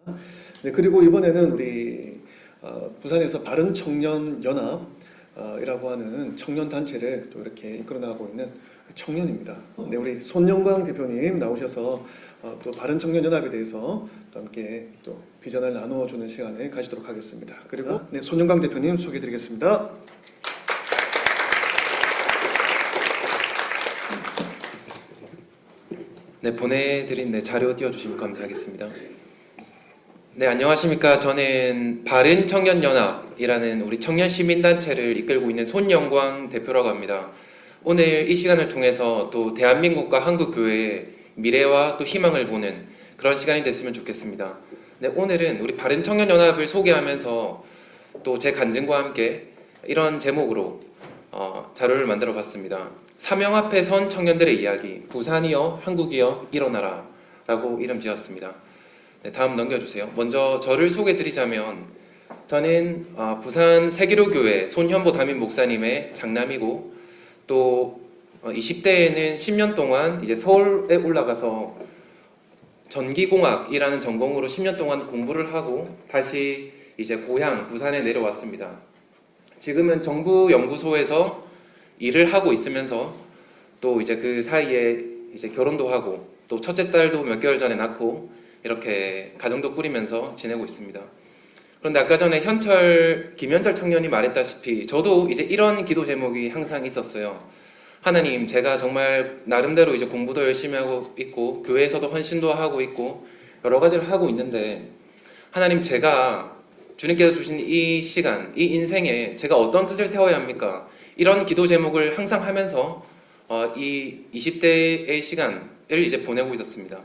네, 그리고 이번에는 우리 부산에서 바른청년연합이라고 하는 청년 단체를 또 이렇게 이끌어 나가고 있는 청년입니다. 네, 우리 손영광 대표님 나오셔서 또 바른청년연합에 대해서 또 함께 또 비전을 나누어주는 시간을 가지도록 하겠습니다. 그리고 네, 손영광 대표님 소개해드리겠습니다. 네, 보내드린 자료 띄워주시면 감사하겠습니다. 네, 안녕하십니까. 저는 바른청년연합이라는 우리 청년 시민단체를 이끌고 있는 손영광 대표라고 합니다. 오늘 이 시간을 통해서 또 대한민국과 한국교회의 미래와 또 희망을 보는 그런 시간이 됐으면 좋겠습니다. 네, 오늘은 우리 바른청년연합을 소개하면서 또 제 간증과 함께 이런 제목으로 자료를 만들어 봤습니다. 사명 앞에 선 청년들의 이야기, 부산이여 한국이여 일어나라 라고 이름 지었습니다. 네, 다음 넘겨주세요. 먼저 저를 소개해드리자면 저는 부산 세기로교회 손현보 담임 목사님의 장남이고 또 20대에는 10년 동안 이제 서울에 올라가서 전기공학이라는 전공으로 10년 동안 공부를 하고 다시 이제 고향 부산에 내려왔습니다. 지금은 정부 연구소에서 일을 하고 있으면서 또 이제 그 사이에 이제 결혼도 하고 또 첫째 딸도 몇 개월 전에 낳고 이렇게 가정도 꾸리면서 지내고 있습니다. 그런데 아까 전에 김현철 청년이 말했다시피 저도 이제 이런 기도 제목이 항상 있었어요. 하나님, 제가 정말 나름대로 이제 공부도 열심히 하고 있고 교회에서도 헌신도 하고 있고 여러 가지를 하고 있는데 하나님, 제가 주님께서 주신 이 시간, 이 인생에 제가 어떤 뜻을 세워야 합니까? 이런 기도 제목을 항상 하면서 이 20대의 시간을 이제 보내고 있었습니다.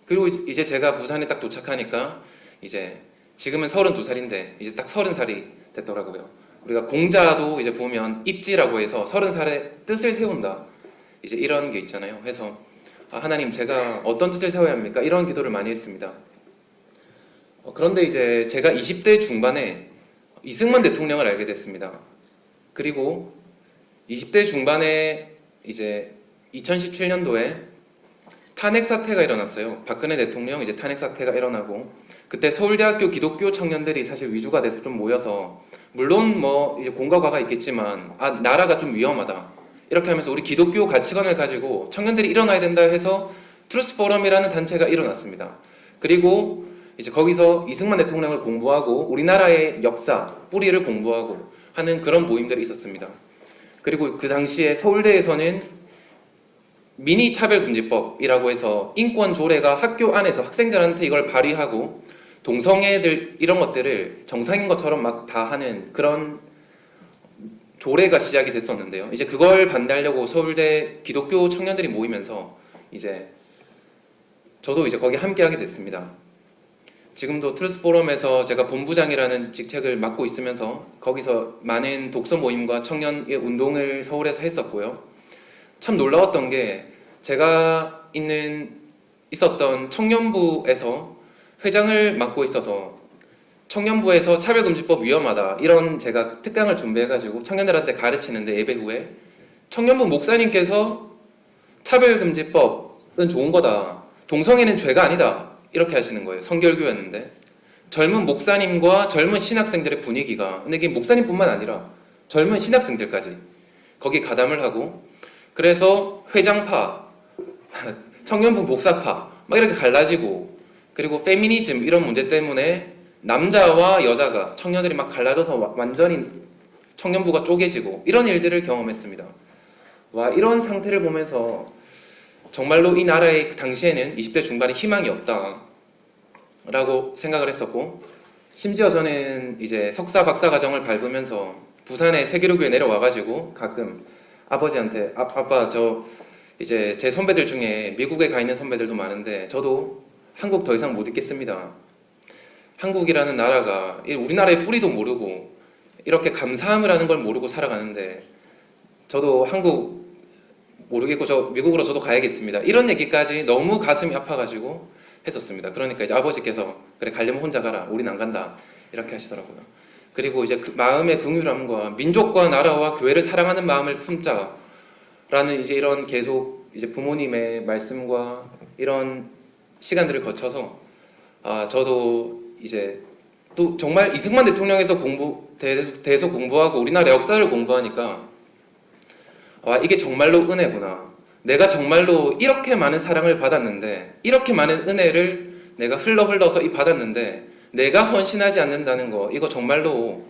그리고 이제 제가 부산에 딱 도착하니까 이제 지금은 32살인데 이제 딱 30살이 됐더라고요. 우리가 공자도 이제 보면 입지라고 해서 30살에 뜻을 세운다. 이제 이런 게 있잖아요. 해서 하나님, 제가 어떤 뜻을 세워야 합니까? 이런 기도를 많이 했습니다. 그런데 이제 제가 20대 중반에 이승만 대통령을 알게 됐습니다. 그리고 20대 중반에 이제 2017년도에 탄핵 사태가 일어났어요. 박근혜 대통령 이제 탄핵 사태가 일어나고 그때 서울대학교 기독교 청년들이 사실 위주가 돼서 좀 모여서 물론 뭐 이제 공과 과가 있겠지만 나라가 좀 위험하다 이렇게 하면서 우리 기독교 가치관을 가지고 청년들이 일어나야 된다 해서 트루스 포럼이라는 단체가 일어났습니다. 그리고 이제 거기서 이승만 대통령을 공부하고 우리나라의 역사 뿌리를 공부하고 하는 그런 모임들이 있었습니다. 그리고 그 당시에 서울대에서는 미니 차별금지법이라고 해서 인권 조례가 학교 안에서 학생들한테 이걸 발휘하고 동성애들 이런 것들을 정상인 것처럼 막 다 하는 그런 조례가 시작이 됐었는데요. 이제 그걸 반대하려고 서울대 기독교 청년들이 모이면서 이제 저도 이제 거기 함께하게 됐습니다. 지금도 트루스 포럼에서 제가 본부장이라는 직책을 맡고 있으면서 거기서 많은 독서 모임과 청년의 운동을 서울에서 했었고요. 참 놀라웠던 게 제가 있었던 청년부에서 회장을 맡고 있어서 청년부에서 차별금지법 위험하다 이런 제가 특강을 준비해가지고 청년들한테 가르치는데 예배 후에 청년부 목사님께서 차별금지법은 좋은 거다. 동성애는 죄가 아니다. 이렇게 하시는 거예요. 성결교였는데 젊은 목사님과 젊은 신학생들의 분위기가 근데 이게 목사님뿐만 아니라 젊은 신학생들까지 거기에 가담을 하고 그래서 회장파, 청년부 목사파 막 이렇게 갈라지고 그리고 페미니즘 이런 문제 때문에 남자와 여자가 청년들이 막 갈라져서 완전히 청년부가 쪼개지고 이런 일들을 경험했습니다. 와, 이런 상태를 보면서 정말로 이 나라의 당시에는 20대 중반에 희망이 없다 라고 생각을 했었고 심지어 저는 이제 석사 박사 과정을 밟으면서 부산에 세기로교에 내려와가지고 가끔 아버지한테 아빠 저 이제 제 선배들 중에 미국에 가 있는 선배들도 많은데 저도 한국 더 이상 못 있겠습니다. 한국이라는 나라가 우리나라의 뿌리도 모르고 이렇게 감사함을 하는 걸 모르고 살아가는데 저도 한국 모르겠고 저 미국으로 저도 가야겠습니다. 이런 얘기까지 너무 가슴이 아파가지고 했었습니다. 그러니까 이제 아버지께서 그래 가려면 혼자 가라. 우린 안 간다. 이렇게 하시더라고요. 그리고 이제 그 마음의 긍휼함과 민족과 나라와 교회를 사랑하는 마음을 품자라는 이제 이런 계속 이제 부모님의 말씀과 이런 시간들을 거쳐서 저도 이제 또 정말 이승만 대통령에서 대해서 공부하고 우리나라 역사를 공부하니까 와, 이게 정말로 은혜구나. 내가 정말로 이렇게 많은 사랑을 받았는데, 이렇게 많은 은혜를 내가 흘러서 받았는데 내가 헌신하지 않는다는 거, 이거 정말로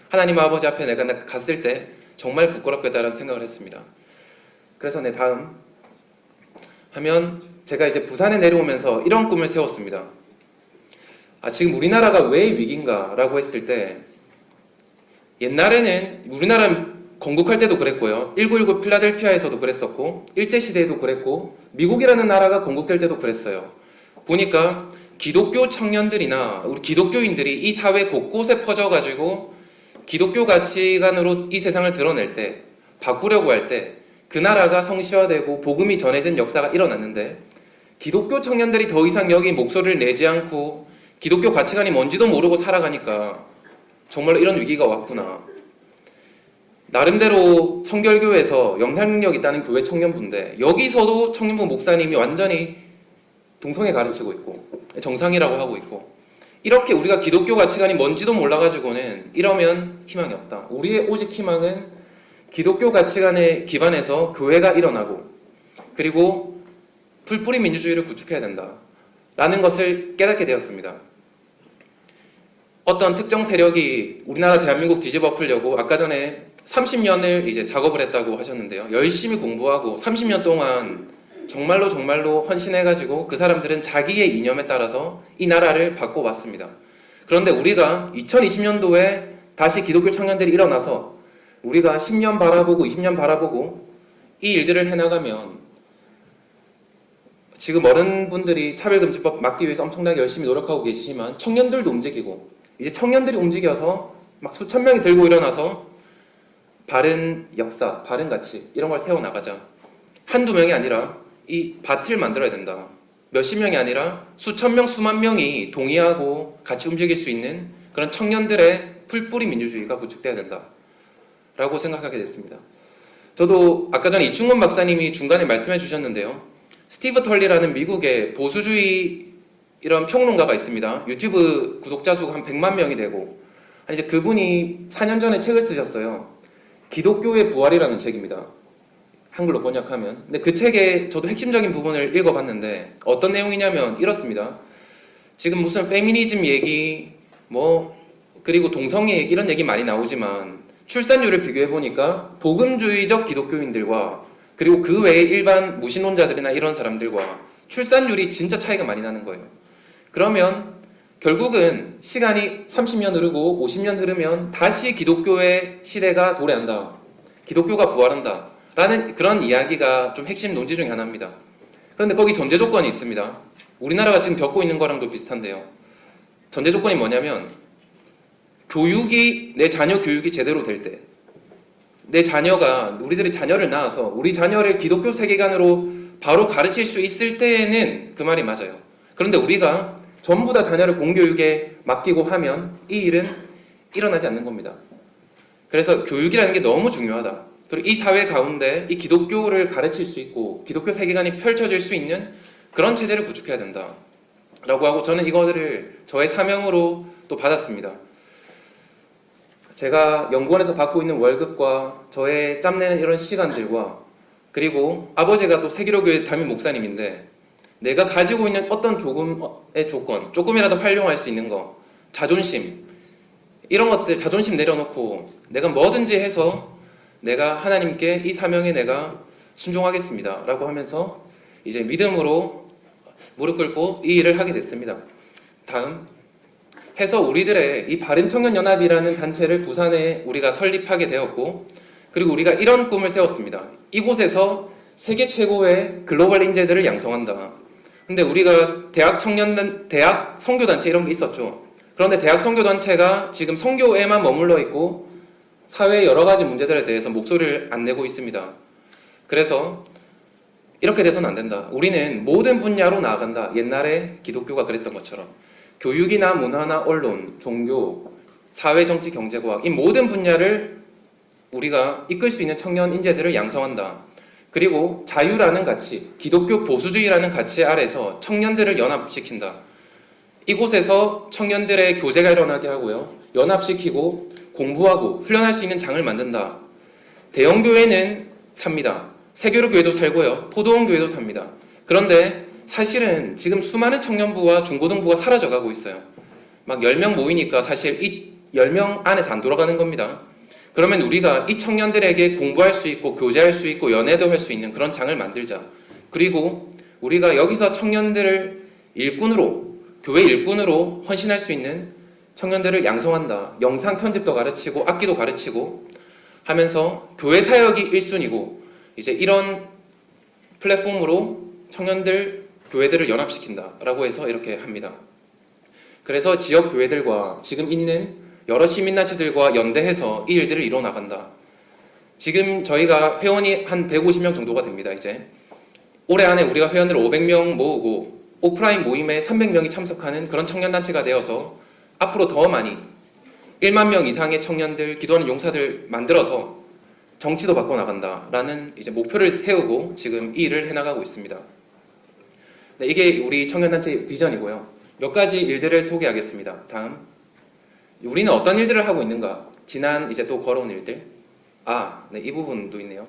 하나님 아버지 앞에 내가 갔을 때 정말 부끄럽겠다라는 생각을 했습니다. 그래서 다음 하면 제가 이제 부산에 내려오면서 이런 꿈을 세웠습니다. 지금 우리나라가 왜 위기인가라고 했을 때, 옛날에는 우리나라 건국할 때도 그랬고요, 1919 필라델피아에서도 그랬었고, 일제시대에도 그랬고, 미국이라는 나라가 건국될 때도 그랬어요. 보니까 기독교 청년들이나 우리 기독교인들이 이 사회 곳곳에 퍼져가지고 기독교 가치관으로 이 세상을 드러낼 때, 바꾸려고 할 때 그 나라가 성시화되고 복음이 전해진 역사가 일어났는데, 기독교 청년들이 더 이상 여기 목소리를 내지 않고 기독교 가치관이 뭔지도 모르고 살아가니까 정말로 이런 위기가 왔구나. 나름대로 성결교회에서 영향력 있다는 교회 청년부인데, 여기서도 청년부 목사님이 완전히 동성애 가르치고 있고 정상이라고 하고 있고, 이렇게 우리가 기독교 가치관이 뭔지도 몰라가지고는 이러면 희망이 없다. 우리의 오직 희망은 기독교 가치관에 기반해서 교회가 일어나고, 그리고 풀뿌리 민주주의를 구축해야 된다 라는 것을 깨닫게 되었습니다. 어떤 특정 세력이 우리나라 대한민국 뒤집어 엎으려고 아까 전에 30년을 이제 작업을 했다고 하셨는데요. 열심히 공부하고 30년 동안 정말로 헌신해가지고 그 사람들은 자기의 이념에 따라서 이 나라를 바꿔왔습니다. 그런데 우리가 2020년도에 다시 기독교 청년들이 일어나서 우리가 10년 바라보고 20년 바라보고 이 일들을 해나가면, 지금 어른분들이 차별금지법 막기 위해서 엄청나게 열심히 노력하고 계시지만 청년들도 움직이고, 이제 청년들이 움직여서 막 수천 명이 들고 일어나서 바른 역사, 바른 가치 이런 걸 세워나가자. 한두 명이 아니라 이 밭을 만들어야 된다. 몇십 명이 아니라 수천 명, 수만 명이 동의하고 같이 움직일 수 있는 그런 청년들의 풀뿌리 민주주의가 구축돼야 된다 라고 생각하게 됐습니다. 저도 아까 전에 이충건 박사님이 중간에 말씀해 주셨는데요, 스티브 털리라는 미국의 보수주의 이런 평론가가 있습니다. 유튜브 구독자 수가 한 100만 명이 되고, 이제 그분이 4년 전에 책을 쓰셨어요. 기독교의 부활이라는 책입니다. 한글로 번역하면. 근데 그 책에 저도 핵심적인 부분을 읽어봤는데 어떤 내용이냐면 이렇습니다. 지금 무슨 페미니즘 얘기, 그리고 동성애 얘기, 이런 얘기 많이 나오지만 출산율을 비교해보니까 복음주의적 기독교인들과 그리고 그 외에 일반 무신론자들이나 이런 사람들과 출산율이 진짜 차이가 많이 나는 거예요. 그러면 결국은 시간이 30년 흐르고 50년 흐르면 다시 기독교의 시대가 도래한다, 기독교가 부활한다 라는 그런 이야기가 좀 핵심 논지 중에 하나입니다. 그런데 거기 전제 조건이 있습니다. 우리나라가 지금 겪고 있는 거랑도 비슷한데요. 전제 조건이 뭐냐면, 내 자녀 교육이 제대로 될 때, 우리들이 자녀를 낳아서 우리 자녀를 기독교 세계관으로 바로 가르칠 수 있을 때에는 그 말이 맞아요. 그런데 우리가 전부 다 자녀를 공교육에 맡기고 하면 이 일은 일어나지 않는 겁니다. 그래서 교육이라는 게 너무 중요하다. 그리고 이 사회 가운데 이 기독교를 가르칠 수 있고 기독교 세계관이 펼쳐질 수 있는 그런 체제를 구축해야 된다 라고 하고, 저는 이거를 저의 사명으로 또 받았습니다. 제가 연구원에서 받고 있는 월급과 저의 짬내는 이런 시간들과, 그리고 아버지가 또 세기로교회 담임 목사님인데 내가 가지고 있는 어떤 조금의 조건, 조금이라도 활용할 수 있는 거, 자존심, 이런 것들 자존심 내려놓고 내가 뭐든지 해서 내가 하나님께 이 사명에 내가 순종하겠습니다 라고 하면서 이제 믿음으로 무릎 꿇고 이 일을 하게 됐습니다. 다음 해서 우리들의 이 바른청년연합이라는 단체를 부산에 우리가 설립하게 되었고, 그리고 우리가 이런 꿈을 세웠습니다. 이곳에서 세계 최고의 글로벌 인재들을 양성한다. 근데 우리가 대학 선교단체 이런 게 있었죠. 그런데 대학 선교단체가 지금 선교에만 머물러 있고 사회의 여러 가지 문제들에 대해서 목소리를 안 내고 있습니다. 그래서 이렇게 돼서는 안 된다. 우리는 모든 분야로 나아간다. 옛날에 기독교가 그랬던 것처럼 교육이나 문화나 언론, 종교, 사회, 정치, 경제과학, 이 모든 분야를 우리가 이끌 수 있는 청년 인재들을 양성한다. 그리고 자유라는 가치, 기독교 보수주의라는 가치 아래서 청년들을 연합시킨다. 이곳에서 청년들의 교제가 일어나게 하고요. 연합시키고 공부하고 훈련할 수 있는 장을 만든다. 대형 교회는 삽니다. 세교로 교회도 살고요. 포도원 교회도 삽니다. 그런데 사실은 지금 수많은 청년부와 중고등부가 사라져가고 있어요. 막 10명 모이니까 사실 이 10명 안에서 안 돌아가는 겁니다. 그러면 우리가 이 청년들에게 공부할 수 있고 교제할 수 있고 연애도 할 수 있는 그런 장을 만들자. 그리고 우리가 여기서 청년들을 일꾼으로, 교회 일꾼으로 헌신할 수 있는 청년들을 양성한다. 영상 편집도 가르치고 악기도 가르치고 하면서 교회 사역이 1순위고 이제 이런 플랫폼으로 청년들, 교회들을 연합시킨다라고 해서 이렇게 합니다. 그래서 지역 교회들과 지금 있는 여러 시민단체들과 연대해서 이 일들을 이뤄 나간다. 지금 저희가 회원이 한 150명 정도가 됩니다. 이제 올해 안에 우리가 회원을 500명 모으고 오프라인 모임에 300명이 참석하는 그런 청년단체가 되어서 앞으로 더 많이 1만 명 이상의 청년들, 기도하는 용사들 만들어서 정치도 바꿔나간다라는 이제 목표를 세우고 지금 이 일을 해나가고 있습니다. 네, 이게 우리 청년단체 비전이고요. 몇 가지 일들을 소개하겠습니다. 다음. 우리는 어떤 일들을 하고 있는가? 지난 이제 또 걸어온 일들. 네, 이 부분도 있네요.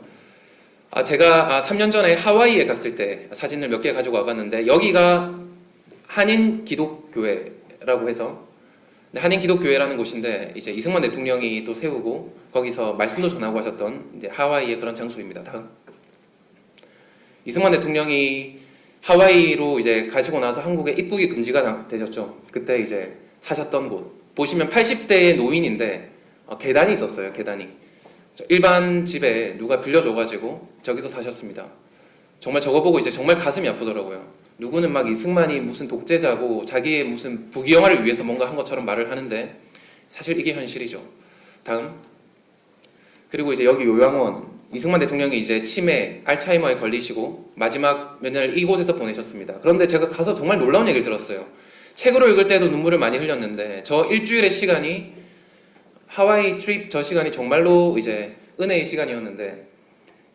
제가 3년 전에 하와이에 갔을 때 사진을 몇 개 가지고 와봤는데 여기가 한인 기독교회라고 해서 한인 기독교회라는 곳인데 이제 이승만 대통령이 또 세우고 거기서 말씀도 전하고 하셨던 이제 하와이의 그런 장소입니다. 다음. 이승만 대통령이 하와이로 이제 가시고 나서 한국에 입국이 금지가 되셨죠. 그때 이제 사셨던 곳 보시면 80대의 노인인데 계단이 있었어요. 계단이 일반 집에 누가 빌려줘가지고 저기서 사셨습니다. 정말 저거 보고 이제 정말 가슴이 아프더라고요. 누구는 막 이승만이 무슨 독재자고 자기의 무슨 부귀영화를 위해서 뭔가 한 것처럼 말을 하는데 사실 이게 현실이죠. 다음. 그리고 이제 여기 요양원 이승만 대통령이 이제 치매, 알츠하이머에 걸리시고 마지막 몇 년을 이곳에서 보내셨습니다. 그런데 제가 가서 정말 놀라운 얘기를 들었어요. 책으로 읽을 때도 눈물을 많이 흘렸는데 저 일주일의 시간이 하와이 트립 저 시간이 정말로 이제 은혜의 시간이었는데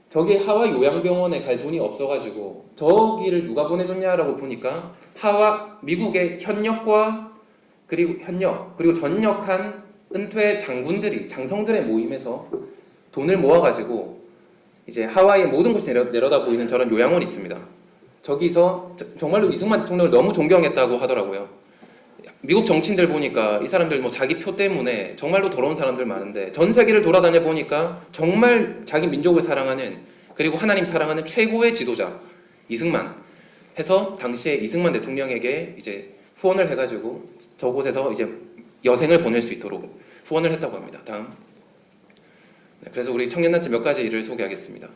저기 하와이 요양병원에 갈 돈이 없어가지고 저기를 누가 보내줬냐라고 보니까 미국의 현역과 그리고 전역한 은퇴 장군들이 장성들의 모임에서 돈을 모아가지고 이제 하와이의 모든 곳을 내려다 보이는 저런 요양원이 있습니다. 저기서 정말로 이승만 대통령을 너무 존경했다고 하더라고요. 미국 정치인들 보니까 이 사람들 뭐 자기 표 때문에 정말로 더러운 사람들 많은데 전 세계를 돌아다녀 보니까 정말 자기 민족을 사랑하는 그리고 하나님 사랑하는 최고의 지도자 이승만 해서 당시에 이승만 대통령에게 이제 후원을 해가지고 저곳에서 이제 여생을 보낼 수 있도록 후원을 했다고 합니다. 다음. 네, 그래서 우리 청년단체 몇 가지 일을 소개하겠습니다.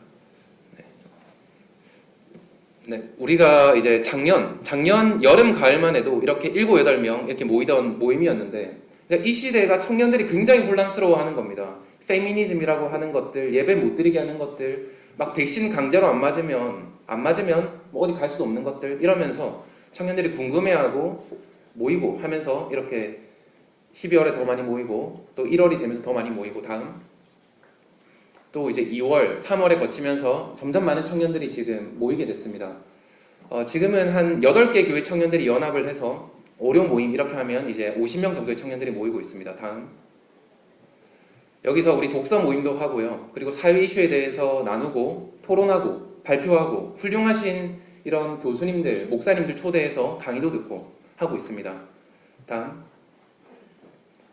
네, 우리가 이제 작년 여름 가을만 해도 이렇게 7, 8명 이렇게 모이던 모임이었는데 이 시대가 청년들이 굉장히 혼란스러워하는 겁니다. 페미니즘이라고 하는 것들, 예배 못 드리게 하는 것들, 막 백신 강제로 안 맞으면 뭐 어디 갈 수도 없는 것들 이러면서 청년들이 궁금해하고 모이고 하면서 이렇게 12월에 더 많이 모이고 또 1월이 되면서 더 많이 모이고 다음 또 이제 2월, 3월에 거치면서 점점 많은 청년들이 지금 모이게 됐습니다. 지금은 한 8개 교회 청년들이 연합을 해서 오려 모임 이렇게 하면 이제 50명 정도의 청년들이 모이고 있습니다. 다음. 여기서 우리 독서 모임도 하고요. 그리고 사회 이슈에 대해서 나누고 토론하고 발표하고 훌륭하신 이런 교수님들, 목사님들 초대해서 강의도 듣고 하고 있습니다. 다음.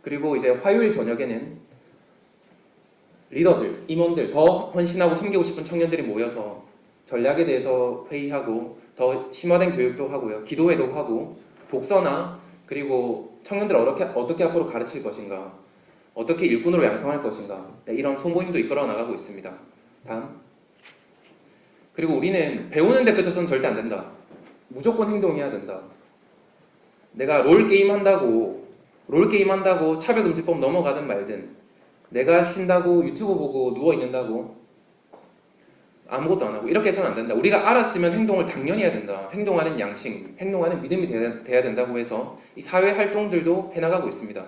그리고 이제 화요일 저녁에는 리더들, 임원들, 더 헌신하고 섬기고 싶은 청년들이 모여서 전략에 대해서 회의하고 더 심화된 교육도 하고요. 기도회도 하고 독서나 그리고 청년들 어떻게 앞으로 가르칠 것인가 어떻게 일꾼으로 양성할 것인가 이런 소모임도 이끌어 나가고 있습니다. 다음. 그리고 우리는 배우는 데 그쳐서는 절대 안 된다. 무조건 행동해야 된다. 내가 롤게임 한다고 차별금지법 넘어가든 말든 내가 쉰다고 유튜브 보고 누워있는다고 아무것도 안 하고 이렇게 해서는 안 된다. 우리가 알았으면 행동을 당연히 해야 된다. 행동하는 양심, 행동하는 믿음이 돼야 된다고 해서 이 사회 활동들도 해나가고 있습니다.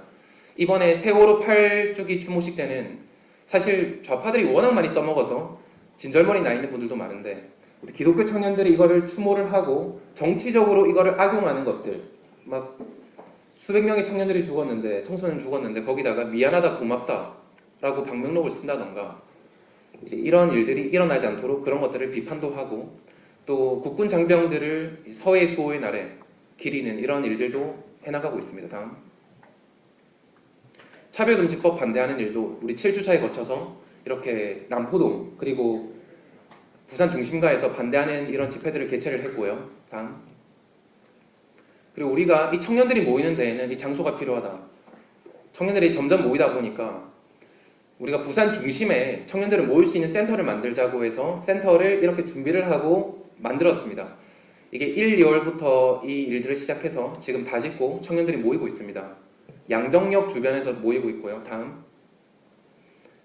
이번에 세월호 8주기 추모식 때는 사실 좌파들이 워낙 많이 써먹어서 진절머리 나 있는 분들도 많은데 우리 기독교 청년들이 이거를 추모를 하고 정치적으로 이거를 악용하는 것들 막 수백 명의 청년들이 죽었는데, 청소년 죽었는데 거기다가 미안하다 고맙다라고 방명록을 쓴다던가 이제 이런 일들이 일어나지 않도록 그런 것들을 비판도 하고, 또 국군 장병들을 서해 수호의 날에 기리는 이런 일들도 해나가고 있습니다. 다음, 차별금지법 반대하는 일도 우리 7주차에 거쳐서 이렇게 남포동 그리고 부산 중심가에서 반대하는 이런 집회들을 개최를 했고요. 다음, 그리고 우리가 이 청년들이 모이는 데에는 이 장소가 필요하다. 청년들이 점점 모이다 보니까 우리가 부산 중심에 청년들을 모일 수 있는 센터를 만들자고 해서 센터를 이렇게 준비를 하고 만들었습니다. 이게 1, 2월부터 이 일들을 시작해서 지금 다 짓고 청년들이 모이고 있습니다. 양정역 주변에서 모이고 있고요. 다음,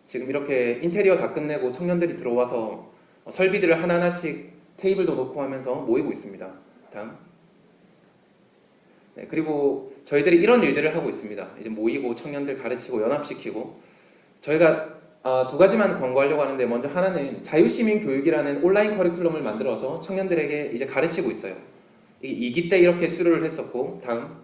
지금 이렇게 인테리어 다 끝내고 청년들이 들어와서 설비들을 하나하나씩 테이블도 놓고 하면서 모이고 있습니다. 다음, 네, 그리고 저희들이 이런 일들을 하고 있습니다. 이제 모이고 청년들 가르치고 연합시키고, 저희가 두 가지만 광고하려고 하는데, 먼저 하나는 자유시민교육이라는 온라인 커리큘럼을 만들어서 청년들에게 이제 가르치고 있어요. 2기 때 이렇게 수료를 했었고, 다음,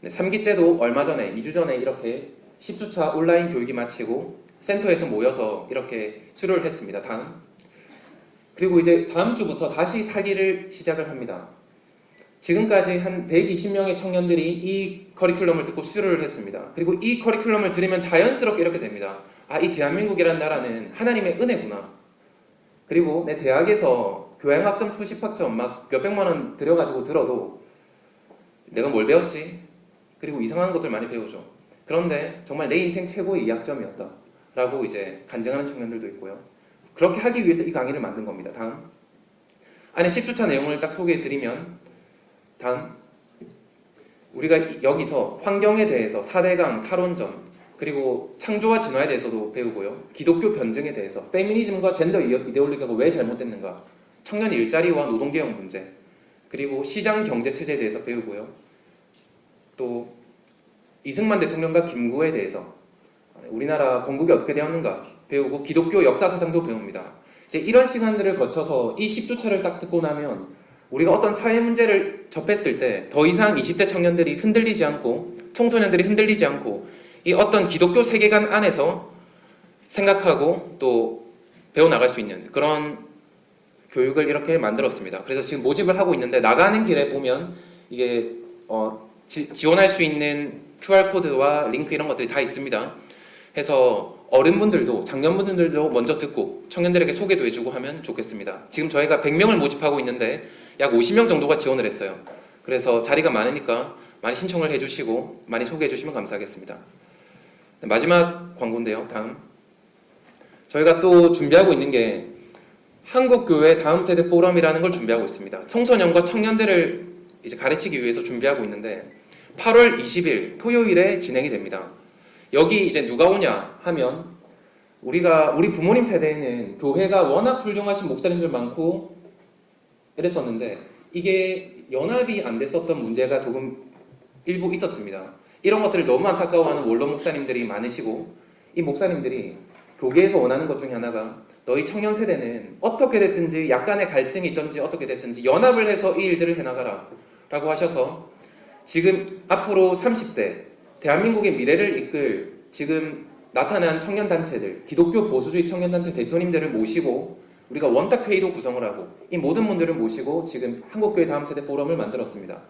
네, 3기 때도 얼마 전에 2주 전에 이렇게 10주차 온라인 교육이 마치고 센터에서 모여서 이렇게 수료를 했습니다. 다음, 그리고 이제 다음 주부터 다시 4기를 시작을 합니다. 지금까지 한 120명의 청년들이 이 커리큘럼을 듣고 수료를 했습니다. 그리고 이 커리큘럼을 들으면 자연스럽게 이렇게 됩니다. 아, 이 대한민국이라는 나라는 하나님의 은혜구나. 그리고 내 대학에서 교양학점 수십 학점 막 몇백만 원 들여가지고 들어도 내가 뭘 배웠지? 그리고 이상한 것들 많이 배우죠. 그런데 정말 내 인생 최고의 2학점이었다 라고 이제 간증하는 청년들도 있고요. 그렇게 하기 위해서 이 강의를 만든 겁니다. 다음, 안에 10주차 내용을 딱 소개해드리면, 다음, 우리가 여기서 환경에 대해서 4대강 탈원전, 그리고 창조와 진화에 대해서도 배우고요. 기독교 변증에 대해서, 페미니즘과 젠더 이데올로기가 왜 잘못됐는가, 청년 일자리와 노동개혁 문제, 그리고 시장 경제 체제에 대해서 배우고요. 또 이승만 대통령과 김구에 대해서 우리나라 건국이 어떻게 되었는가 배우고, 기독교 역사 사상도 배웁니다. 이제 이런 시간들을 거쳐서 이 10주차를 딱 듣고 나면 우리가 어떤 사회 문제를 접했을 때 더 이상 20대 청년들이 흔들리지 않고, 청소년들이 흔들리지 않고, 이 어떤 기독교 세계관 안에서 생각하고 또 배워나갈 수 있는 그런 교육을 이렇게 만들었습니다. 그래서 지금 모집을 하고 있는데, 나가는 길에 보면 이게 지원할 수 있는 QR코드와 링크 이런 것들이 다 있습니다. 해서 어른분들도, 장년분들도 먼저 듣고 청년들에게 소개도 해주고 하면 좋겠습니다. 지금 저희가 100명을 모집하고 있는데 약 50명 정도가 지원을 했어요. 그래서 자리가 많으니까 많이 신청을 해주시고 많이 소개해 주시면 감사하겠습니다. 네, 마지막 광고인데요. 다음, 저희가 또 준비하고 있는 게 한국교회 다음 세대 포럼이라는 걸 준비하고 있습니다. 청소년과 청년들을 이제 가르치기 위해서 준비하고 있는데 8월 20일 토요일에 진행이 됩니다. 여기 이제 누가 오냐 하면, 우리 부모님 세대에는 교회가 워낙 훌륭하신 목사님들 많고 이랬었는데 이게 연합이 안 됐었던 문제가 조금 일부 있었습니다. 이런 것들을 너무 안타까워하는 원로 목사님들이 많으시고, 이 목사님들이 교계에서 원하는 것 중에 하나가, 너희 청년 세대는 어떻게 됐든지 약간의 갈등이 있든지 어떻게 됐든지 연합을 해서 이 일들을 해나가라 라고 하셔서, 지금 앞으로 30대 대한민국의 미래를 이끌 지금 나타난 청년단체들, 기독교 보수주의 청년단체 대표님들을 모시고 우리가 원탁회의도 구성을 하고 이 모든 분들을 모시고 지금 한국교회 다음 세대 포럼을 만들었습니다.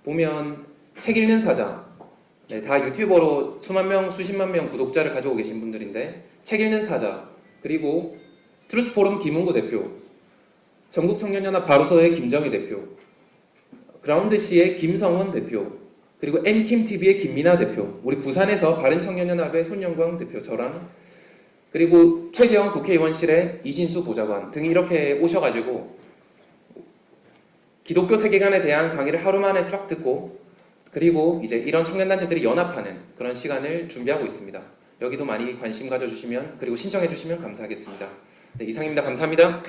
보면 책 읽는 사장, 네, 다 유튜버로 수만 명, 수십만 명 구독자를 가지고 계신 분들인데, 책 읽는 사자, 그리고 트루스 포럼 김은구 대표, 전국청년연합 바로서의 김정희 대표, 그라운드C의 김성원 대표, 그리고 엠킴TV의 김민아 대표, 우리 부산에서 바른청년연합의 손영광 대표, 저랑, 그리고 최재형 국회의원실의 이진수 보좌관 등이 이렇게 오셔가지고 기독교 세계관에 대한 강의를 하루 만에 쫙 듣고, 그리고 이제 이런 청년단체들이 연합하는 그런 시간을 준비하고 있습니다. 여기도 많이 관심 가져주시면, 그리고 신청해 주시면 감사하겠습니다. 네, 이상입니다. 감사합니다.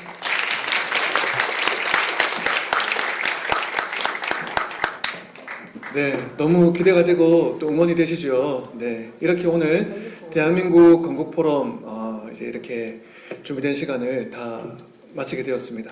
네, 너무 기대가 되고 또 응원이 되시죠. 네, 이렇게 오늘 대한민국 건국 포럼 이제 이렇게 준비된 시간을 다 마치게 되었습니다.